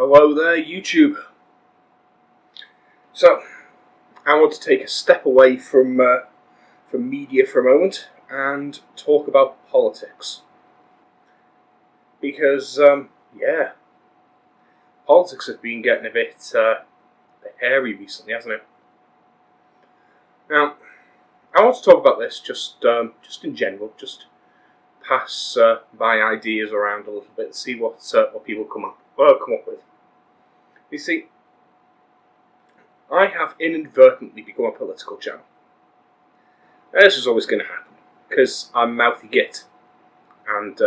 Hello there, YouTube. So, I want to take a step away from media for a moment and talk about politics. Because, politics has been getting a bit hairy recently, hasn't it? Now, I want to talk about this just in general, just pass my ideas around a little bit and see what people come up with. You see, I have inadvertently become a political channel. This is always going to happen, because I'm mouthy git, and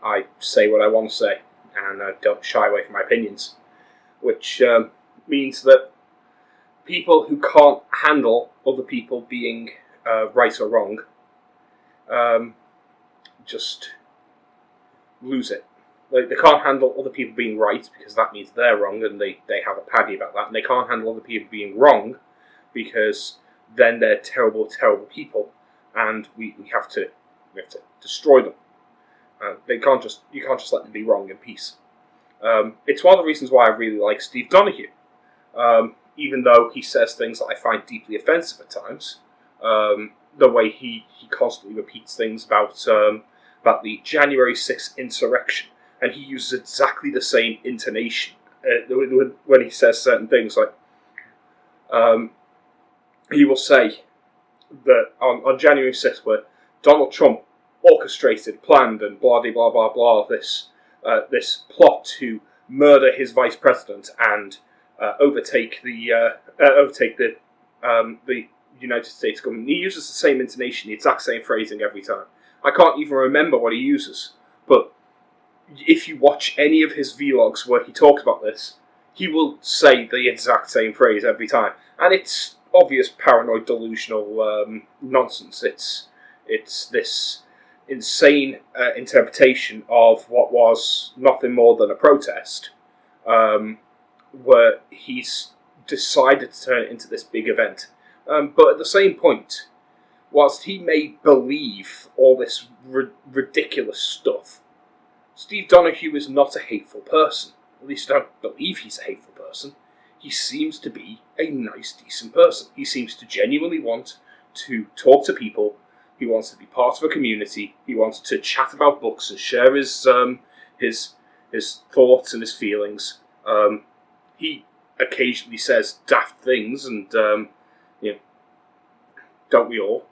I say what I want to say, and I don't shy away from my opinions, which means that people who can't handle other people being right or wrong just lose it. Like, they can't handle other people being right because that means they're wrong, and they have a paddy about that. And they can't handle other people being wrong because then they're terrible, terrible people, and we have to destroy them. You can't just let them be wrong in peace. It's one of the reasons why I really like Steve Donahue, even though he says things that I find deeply offensive at times. The way he constantly repeats things about the January 6th insurrection. And he uses exactly the same intonation when he says certain things. Like, he will say that on January 6th, where Donald Trump orchestrated, planned, and blah blah blah blah this plot to murder his vice president and overtake the United States government. He uses the same intonation, the exact same phrasing every time. I can't even remember what he uses, but if you watch any of his vlogs where he talks about this, he will say the exact same phrase every time. And it's obvious paranoid delusional nonsense. It's this insane interpretation of what was nothing more than a protest, where he's decided to turn it into this big event. But at the same point, whilst he may believe all this ridiculous stuff, Steve Donahue is not a hateful person. At least I don't believe he's a hateful person. He seems to be a nice, decent person. He seems to genuinely want to talk to people. He wants to be part of a community. He wants to chat about books and share his thoughts and his feelings. He occasionally says daft things, and don't we all?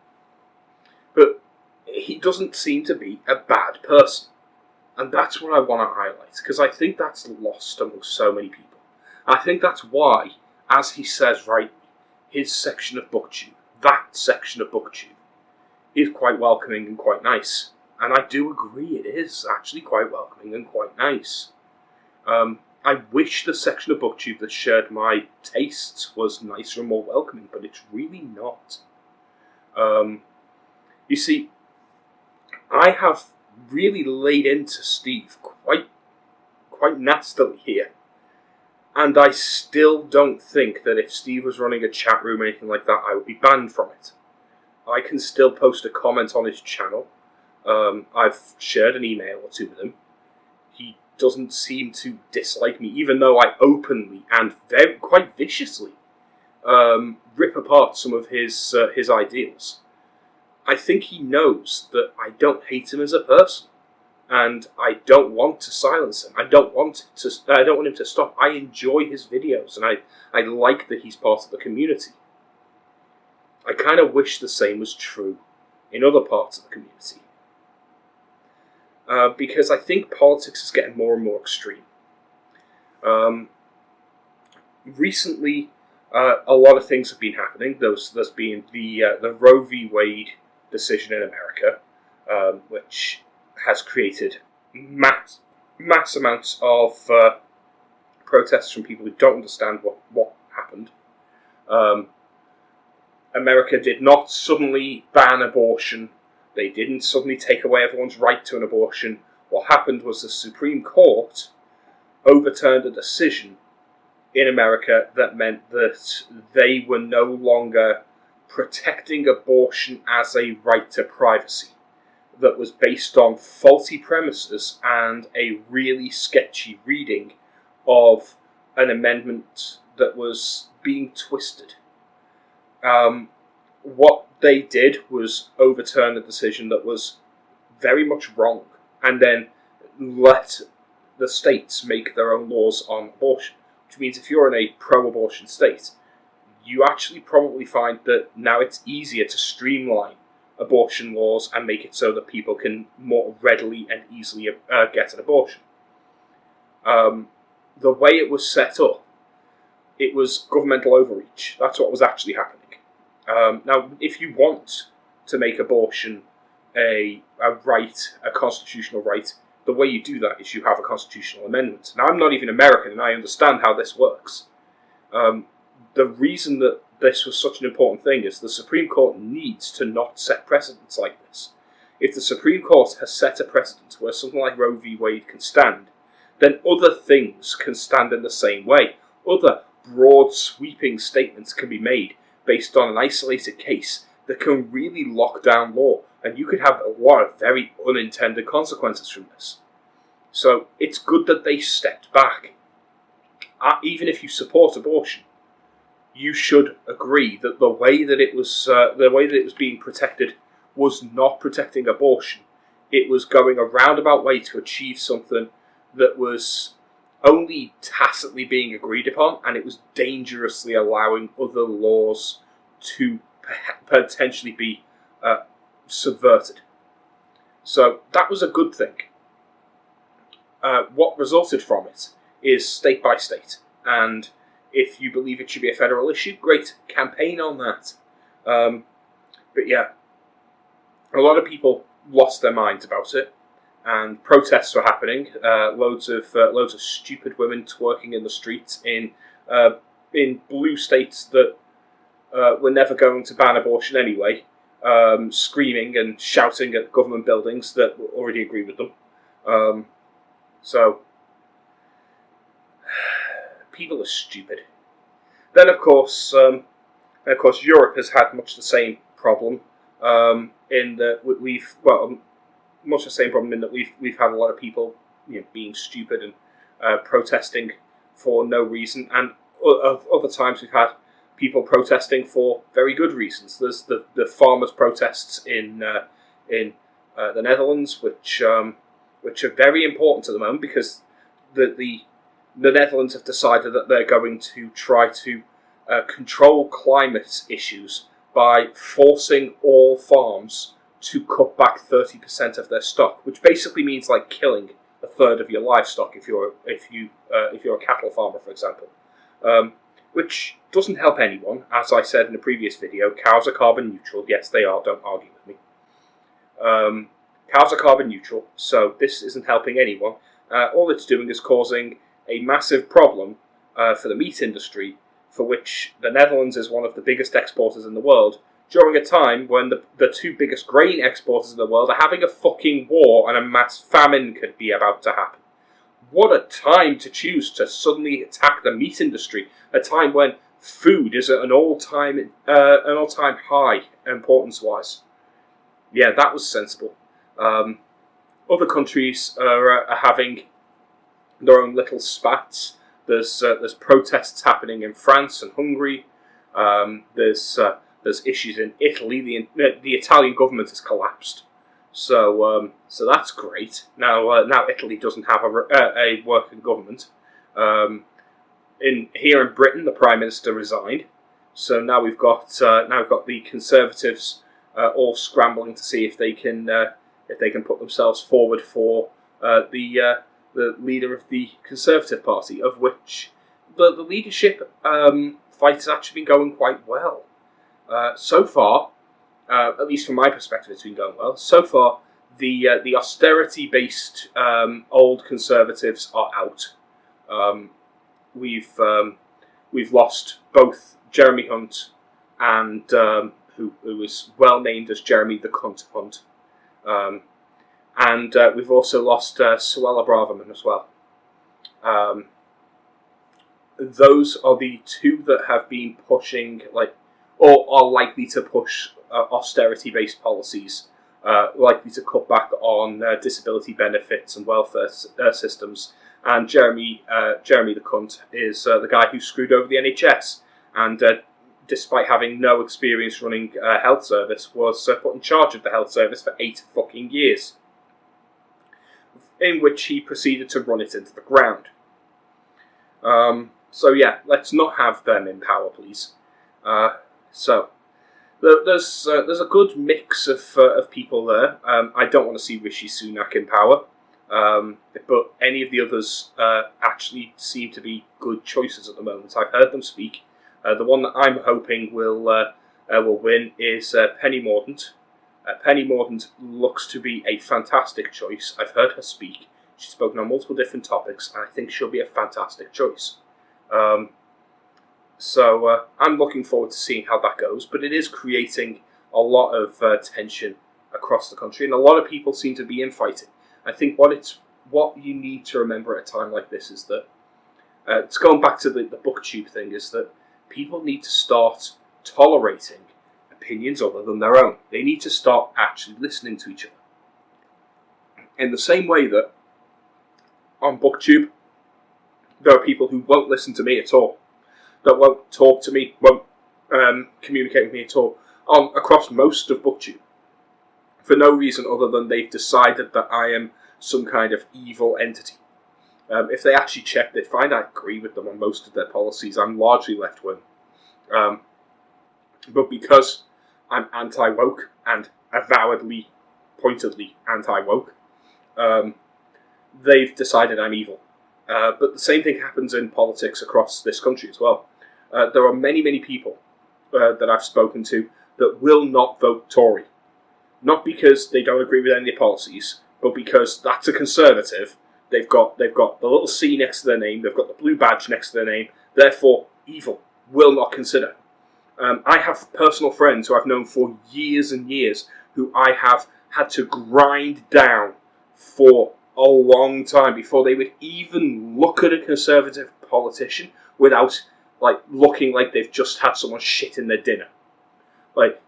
But he doesn't seem to be a bad person. And that's what I want to highlight, because I think that's lost amongst so many people. I think that's why, as he says rightly, his section of booktube, that section of booktube, is quite welcoming and quite nice. And I do agree, it is actually quite welcoming and quite nice. I wish the section of booktube that shared my tastes was nicer and more welcoming, but it's really not. You see, I have really laid into Steve quite nastily here, and I still don't think that if Steve was running a chat room or anything like that, I would be banned from it. I can still post a comment on his channel. I've shared an email or two with him. He doesn't seem to dislike me, even though I openly and quite viciously rip apart some of his ideals. I think he knows that I don't hate him as a person, and I don't want to silence him. I don't want him to stop. I enjoy his videos, and I like that he's part of the community. I kind of wish the same was true in other parts of the community, because I think politics is getting more and more extreme. Recently, a lot of things have been happening. There's been the Roe v. Wade decision in America, which has created mass amounts of protests from people who don't understand what happened. America did not suddenly ban abortion. They didn't suddenly take away everyone's right to an abortion. What happened was the Supreme Court overturned a decision in America that meant that they were no longer protecting abortion as a right to privacy. that was based on faulty premises and a really sketchy reading of an amendment that was being twisted. What they did was overturn a decision that was very much wrong, and then let the states make their own laws on abortion. Which means if you're in a pro-abortion state, you actually probably find that now it's easier to streamline abortion laws and make it so that people can more readily and easily get an abortion. The way it was set up, it was governmental overreach. That's what was actually happening. Now, if you want to make abortion a right, a constitutional right, the way you do that is you have a constitutional amendment. Now, I'm not even American, and I understand how this works. The reason that this was such an important thing is the Supreme Court needs to not set precedents like this. If the Supreme Court has set a precedent where something like Roe v. Wade can stand, then other things can stand in the same way. Other broad, sweeping statements can be made based on an isolated case that can really lock down law, and you could have a lot of very unintended consequences from this. So it's good that they stepped back. Even if you support abortion, you should agree that the way that it was being protected was not protecting abortion. It was going a roundabout way to achieve something that was only tacitly being agreed upon, and it was dangerously allowing other laws to potentially be subverted. So that was a good thing. What resulted from it is state by state, and if you believe it should be a federal issue, great, campaign on that. But yeah, a lot of people lost their minds about it, and protests were happening. Loads of stupid women twerking in the streets in blue states that were never going to ban abortion anyway, screaming and shouting at government buildings that already agree with them. So people are stupid. Then, of course, Europe has had much the same problem. In that much the same problem in that we've had a lot of people, being stupid and protesting for no reason, and other times we've had people protesting for very good reasons. There's the farmers' protests in the Netherlands, which are very important at the moment because the Netherlands have decided that they're going to try to control climate issues by forcing all farms to cut back 30% of their stock, which basically means like killing a third of your livestock if you're a cattle farmer, for example. Which doesn't help anyone. As I said in a previous video, cows are carbon neutral. Yes, they are. Don't argue with me. Cows are carbon neutral, so this isn't helping anyone. All it's doing is causing a massive problem for the meat industry, for which the Netherlands is one of the biggest exporters in the world, during a time when the two biggest grain exporters in the world are having a fucking war and a mass famine could be about to happen. What a time to choose to suddenly attack the meat industry, a time when food is at an all-time high, importance-wise. Yeah, that was sensible. Other countries are having their own little spats. There's protests happening in France and Hungary. There's issues in Italy. The Italian government has collapsed, so that's great. Now Italy doesn't have a working government. Here in Britain, the Prime Minister resigned, so now we've got the Conservatives all scrambling to see if they can put themselves forward for the leader of the Conservative Party, of which the leadership fight has actually been going quite well. So far, at least from my perspective, it's been going well. So far, the austerity-based old Conservatives are out. We've lost both Jeremy Hunt and who was well named as Jeremy the Cunt Hunt. And we've also lost Suella Braverman as well. Those are the two that have been pushing, or are likely to push austerity-based policies, likely to cut back on disability benefits and welfare systems, and Jeremy the cunt is the guy who screwed over the NHS, and despite having no experience running a health service, was put in charge of the health service for 8 fucking years, in which he proceeded to run it into the ground. So yeah, let's not have them in power, please. So there's a good mix of people there. I don't want to see Rishi Sunak in power, but any of the others actually seem to be good choices at the moment. I've heard them speak. The one that I'm hoping will win is Penny Mordaunt. Penny Mordaunt looks to be a fantastic choice. I've heard her speak. She's spoken on multiple different topics, and I think she'll be a fantastic choice. So I'm looking forward to seeing how that goes, but it is creating a lot of tension across the country, and a lot of people seem to be infighting. I think what you need to remember at a time like this is that, it's going back to the booktube thing, is that people need to start tolerating opinions other than their own. They need to start actually listening to each other. In the same way that on booktube, there are people who won't listen to me at all, that won't talk to me, won't communicate with me at all, across most of booktube, for no reason other than they've decided that I am some kind of evil entity. If they actually check, they'd find I agree with them on most of their policies. I'm largely left-wing. But because I'm anti-woke, and avowedly, pointedly anti-woke, they've decided I'm evil. But the same thing happens in politics across this country as well. There are many, many people that I've spoken to that will not vote Tory. Not because they don't agree with any of the policies, but because that's a Conservative. They've got the little C next to their name, they've got the blue badge next to their name, therefore evil, will not consider. I have personal friends who I've known for years and years who I have had to grind down for a long time before they would even look at a Conservative politician without looking like they've just had someone shit in their dinner.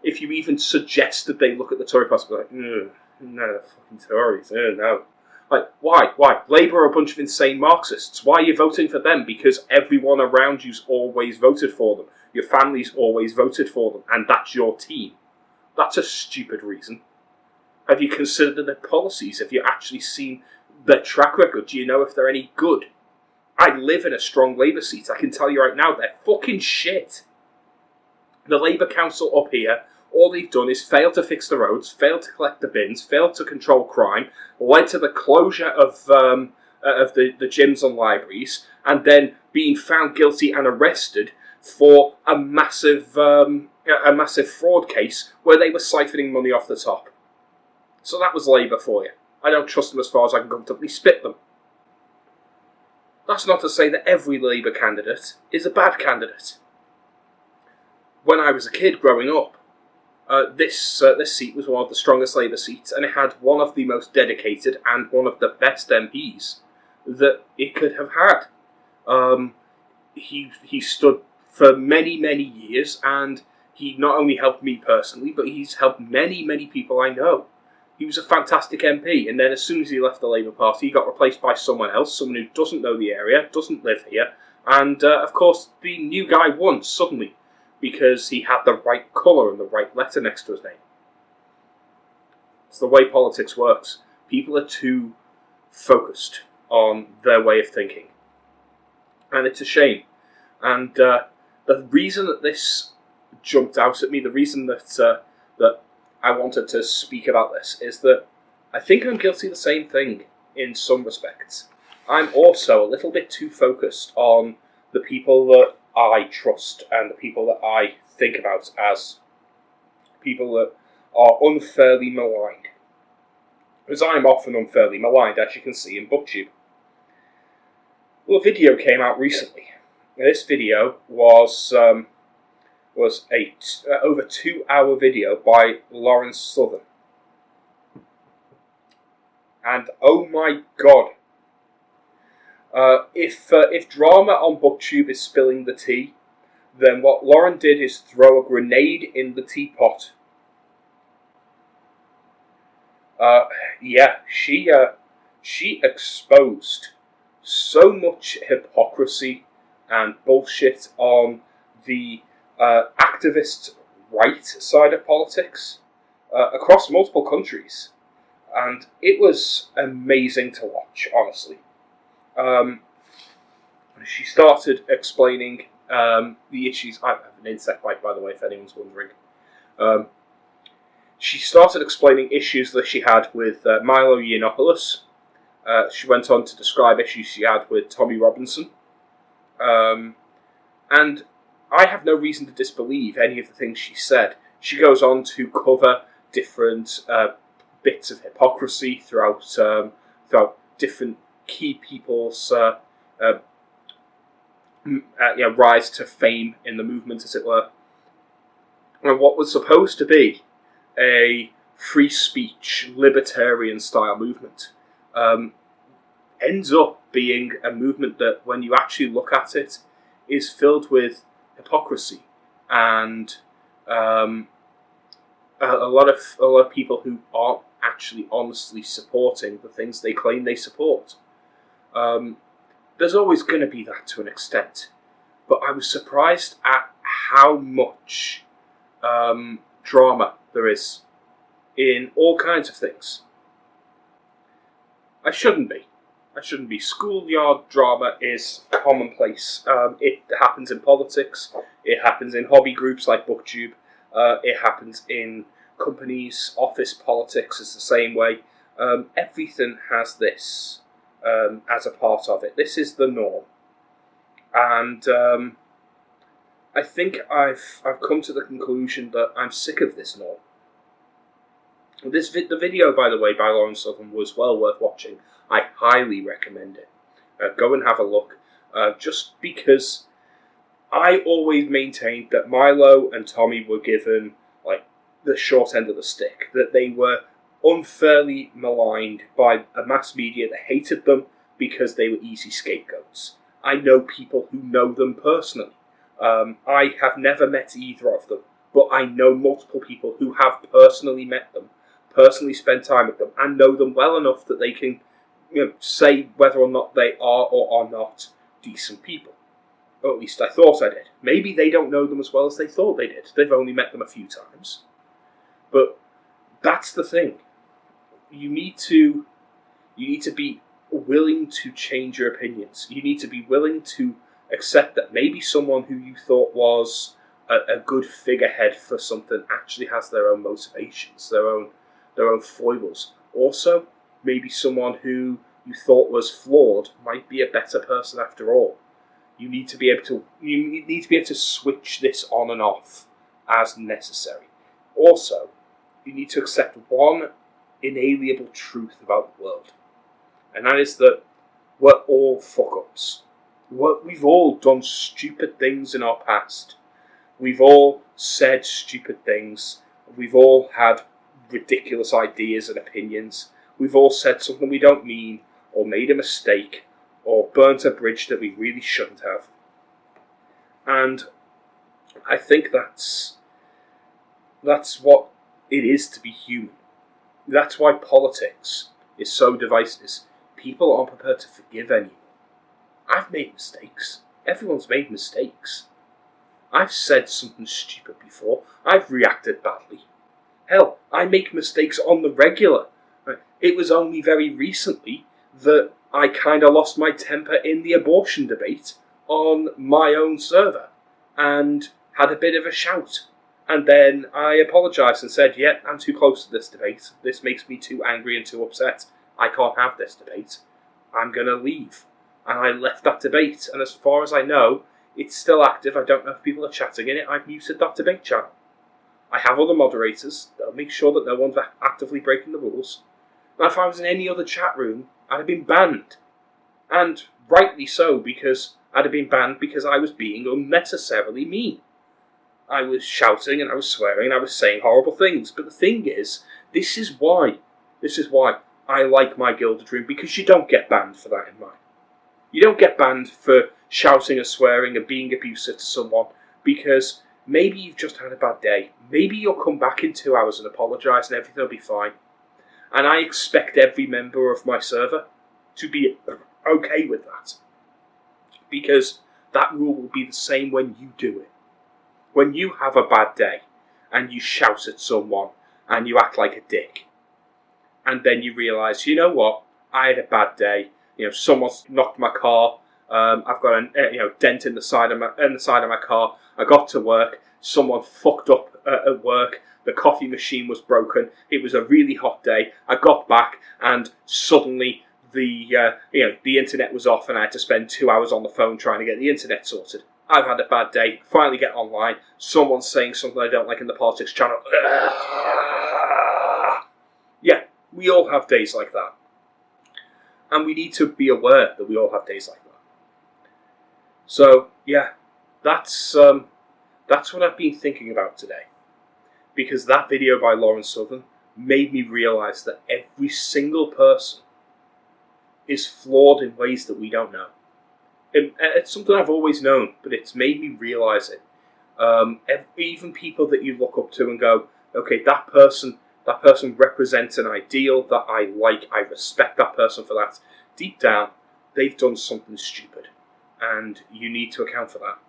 If you even suggest that they look at the Tory party, like, no, the fucking Tories, no. Why? Labour are a bunch of insane Marxists. Why are you voting for them? Because everyone around you's always voted for them. Your family's always voted for them, and that's your team. That's a stupid reason. Have you considered their policies? Have you actually seen their track record? Do you know if they're any good? I live in a strong Labour seat. I can tell you right now, they're fucking shit. The Labour Council up here, all they've done is fail to fix the roads, fail to collect the bins, fail to control crime, led to the closure of the gyms and libraries, and then being found guilty and arrested for a massive fraud case where they were siphoning money off the top. So that was Labour for you. I don't trust them as far as I can comfortably spit them. That's not to say that every Labour candidate is a bad candidate. When I was a kid growing up, this seat was one of the strongest Labour seats, and it had one of the most dedicated and one of the best MPs that it could have had. He stood for many, many years, and he not only helped me personally, but he's helped many, many people I know. He was a fantastic MP, and then as soon as he left the Labour Party, he got replaced by someone else, someone who doesn't know the area, doesn't live here, and of course the new guy won suddenly, because he had the right colour and the right letter next to his name. It's the way politics works. People are too focused on their way of thinking. And it's a shame. And the reason that this jumped out at me, the reason that I wanted to speak about this, is that I think I'm guilty of the same thing in some respects. I'm also a little bit too focused on the people that I trust and the people that I think about as people that are unfairly maligned. Because I'm often unfairly maligned, as you can see in booktube. Well, a video came out recently. This video was a over 2-hour video by Lawrence Southern. And oh my god, if drama on booktube is spilling the tea, then what Lauren did is throw a grenade in the teapot. She exposed so much hypocrisy and bullshit on the activist right side of politics across multiple countries. And it was amazing to watch, honestly. She started explaining the issues. I have an insect bite, by the way, if anyone's wondering. She started explaining issues that she had with Milo Yiannopoulos. She went on to describe issues she had with Tommy Robinson. And I have no reason to disbelieve any of the things she said. She goes on to cover different bits of hypocrisy throughout different key people's rise to fame in the movement, as it were. And what was supposed to be a free speech, libertarian style movement ends up being a movement that, when you actually look at it, is filled with hypocrisy and a lot of people who aren't actually honestly supporting the things they claim they support. There's always going to be that to an extent, but I was surprised at how much drama there is in all kinds of things. I shouldn't be. Schoolyard drama is commonplace. It happens in politics. It happens in hobby groups like booktube. It happens in companies. Office politics is the same way. Everything has this as a part of it. This is the norm. And I think I've come to the conclusion that I'm sick of this norm. The video, by the way, by Lauren Southern was well worth watching. I highly recommend it. Go and have a look. Just because I always maintained that Milo and Tommy were given the short end of the stick, that they were unfairly maligned by a mass media that hated them because they were easy scapegoats. I know people who know them personally. I have never met either of them, but I know multiple people who have personally met them, personally spent time with them, and know them well enough that they can say whether or not they are or are not decent people. Or at least I thought I did. Maybe they don't know them as well as they thought they did. They've only met them a few times. But that's the thing. You need to be willing to change your opinions. You need to be willing to accept that maybe someone who you thought was a good figurehead for something actually has their own motivations, their own foibles. Also, maybe someone who you thought was flawed might be a better person after all. You need to be able to switch this on and off as necessary. Also, you need to accept one inalienable truth about the world, and that is that we're all fuck-ups. We've all done stupid things in our past. We've all said stupid things. We've all had ridiculous ideas and opinions. We've all said something we don't mean, or made a mistake, or burnt a bridge that we really shouldn't have. And I think that's what it is to be human. That's why politics is so divisive. People aren't prepared to forgive anyone. I've made mistakes. Everyone's made mistakes. I've said something stupid before. I've reacted badly. Hell, I make mistakes on the regular. It was only very recently that I kind of lost my temper in the abortion debate on my own server and had a bit of a shout. And then I apologised and said, yeah, I'm too close to this debate. This makes me too angry and too upset. I can't have this debate. I'm going to leave. And I left that debate. And as far as I know, it's still active. I don't know if people are chatting in it. I've muted that debate channel. I have other moderators. They'll make sure that no one's actively breaking the rules. And if I was in any other chat room, I'd have been banned. And rightly so, because I'd have been banned because I was being unnecessarily mean. I was shouting and I was swearing and I was saying horrible things. But the thing is, this is why I like my Gilded Room, because you don't get banned for that in mine. You don't get banned for shouting and swearing and being abusive to someone, because maybe you've just had a bad day. Maybe you'll come back in 2 hours and apologise and everything will be fine. And I expect every member of my server to be okay with that. Because that rule will be the same when you do it. When you have a bad day and you shout at someone and you act like a dick, and then you realise, you know what, I had a bad day. Someone's knocked my car. I've got a dent in the side of my car. I got to work. Someone fucked up at work. The coffee machine was broken. It was a really hot day. I got back and suddenly the internet was off, and I had to spend 2 hours on the phone trying to get the internet sorted. I've had a bad day. Finally get online. Someone's saying something I don't like in the politics channel. Yeah, we all have days like that. And we need to be aware that we all have days like that. So, yeah, that's what I've been thinking about today. Because that video by Lauren Southern made me realise that every single person is flawed in ways that we don't know. It's something I've always known, but it's made me realise it. Even people that you look up to and go, okay, that person represents an ideal that I like, I respect that person for that. Deep down, they've done something stupid, and you need to account for that.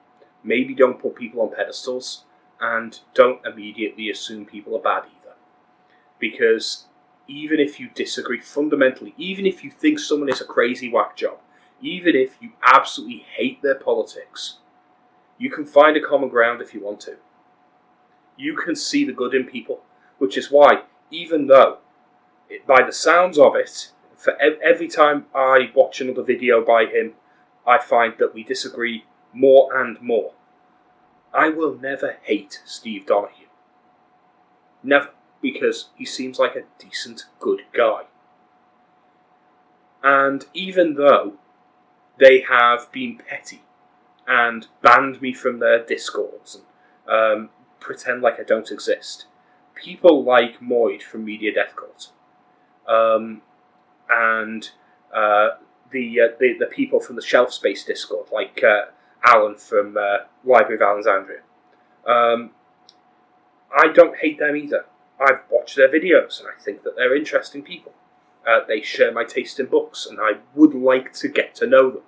Maybe don't put people on pedestals, and don't immediately assume people are bad either. Because even if you disagree fundamentally, even if you think someone is a crazy whack job, even if you absolutely hate their politics, you can find a common ground if you want to. You can see the good in people, which is why, even though, by the sounds of it, for every time I watch another video by him, I find that we disagree more and more. I will never hate Steve Donahue. Never. Because he seems like a decent, good guy. And even though they have been petty and banned me from their discords and pretend like I don't exist, people like Moyd from Media Death Cult, and the people from the Shelf Space Discord, like Alan from Library of Alexandria, I don't hate them either. I've watched their videos and I think that they're interesting people. They share my taste in books and I would like to get to know them.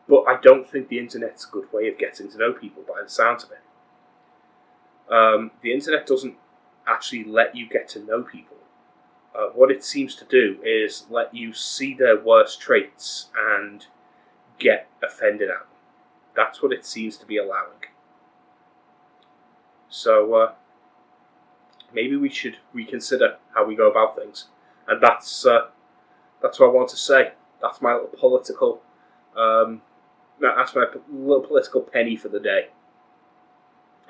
But I don't think the internet's a good way of getting to know people by the sounds of it. The internet doesn't actually let you get to know people. What it seems to do is let you see their worst traits and get offended at them. That's what it seems to be allowing. So, maybe we should reconsider how we go about things, and that's what I want to say. That's my little political, that's my little political penny for the day.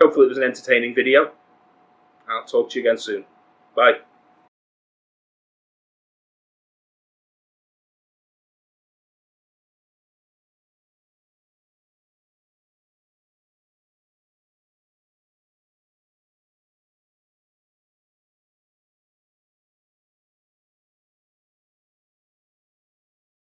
Hopefully, it was an entertaining video. I'll talk to you again soon. Bye.